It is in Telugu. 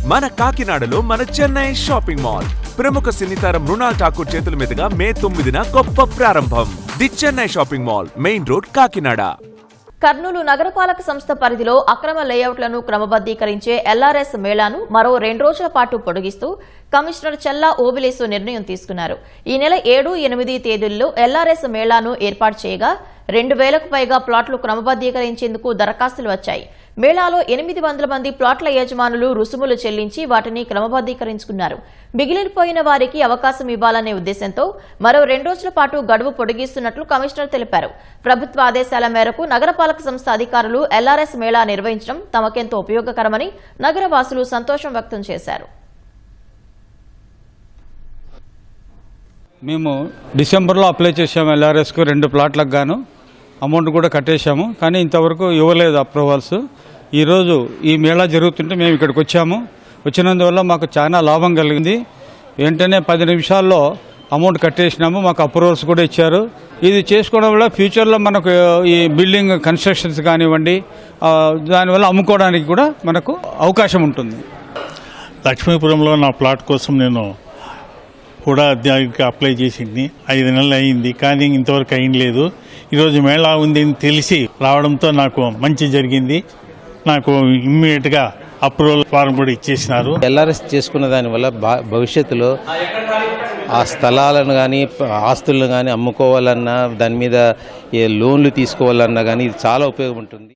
మన కాకినాడలో మన చెన్నై షాపింగ్ మాల్ ప్రముఖ సినీతారం మృణాల్ ఠాకూర్ చేతుల మీదుగా మే 9న గొప్ప ప్రారంభం. The Chennai shopping mall, main road, Kakinada. Kurnool నగరపాలక సంస్థ పరిధిలో అక్రమ లేఅవుట్లను క్రమబద్దీకరించే ఎల్ఆర్ఎస్ మేళాను మరో 2 రోజుల పాటు పొడిగిస్తూ కమిషనర్ చల్లా ఓబిలేసు నిర్ణయం తీసుకున్నారు. ఈ నెల 7, 8 తేదీల్లో ఎల్ఆర్ఎస్ మేళాను ఏర్పాటు చేయగా 2000కు పైగా ప్లాట్లు క్రమబద్దీకరించేందుకు దరఖాస్తులు వచ్చాయి. మేళాలో 800 మంది ప్లాట్ల యజమానులు రుసుములు చెల్లించి వాటిని క్రమబద్దీకరించుకున్నారు. మిగిలిపోయిన వారికి అవకాశం ఇవ్వాలనే ఉద్దేశంతో మరో 2 రోజుల పాటు గడువు పొడిగిస్తున్నట్లు కమిషనర్ తెలిపారు. ప్రభుత్వ ఆదేశాల మేరకు నగరపాలక సంస్థ అధికారులు ఎల్ఆర్ఎస్ మేళా నిర్వహించడం తమకెంతో ఉపయోగకరమని నగరవాసులు సంతోషం వ్యక్తం చేశారు. మేము డిసెంబర్లో అప్లై చేసాము ఎల్ఆర్ఎస్కు 2 ప్లాట్లకు గాను అమౌంట్ కూడా కట్టేశాము. కానీ ఇంతవరకు ఇవ్వలేదు అప్రూవల్స్. ఈరోజు ఈ మేళా జరుగుతుంటే మేము ఇక్కడికి వచ్చాము. వచ్చినందువల్ల మాకు చాలా లాభం కలిగింది. వెంటనే 10 నిమిషాల్లో అమౌంట్ కట్టేసినాము. మాకు అప్రూవల్స్ కూడా ఇచ్చారు. ఇది చేసుకోవడం వల్ల ఫ్యూచర్లో మనకు ఈ బిల్డింగ్ కన్స్ట్రక్షన్స్ కానివ్వండి, దానివల్ల అమ్ముకోవడానికి కూడా మనకు అవకాశం ఉంటుంది. లక్ష్మీపురంలో నా ప్లాట్ కోసం నేను కూడా దానికి అప్లై చేసింది 5 నెలలు అయింది. కానీ ఇంతవరకు అయ్యలేదు. ఈరోజు మేళా ఉంది అని తెలిసి రావడంతో నాకు మంచి జరిగింది. నాకు ఇమ్మీడియట్గా అప్రూవల్ ఫారం కూడా ఇచ్చేసినారు. ఎల్ఆర్ఎస్ చేసుకున్న దానివల్ల భవిష్యత్తులో ఆ స్థలాలను కానీ ఆస్తులను కానీ అమ్ముకోవాలన్నా, దాని మీద లోన్లు తీసుకోవాలన్నా కానీ ఇది చాలా ఉపయోగం ఉంటుంది.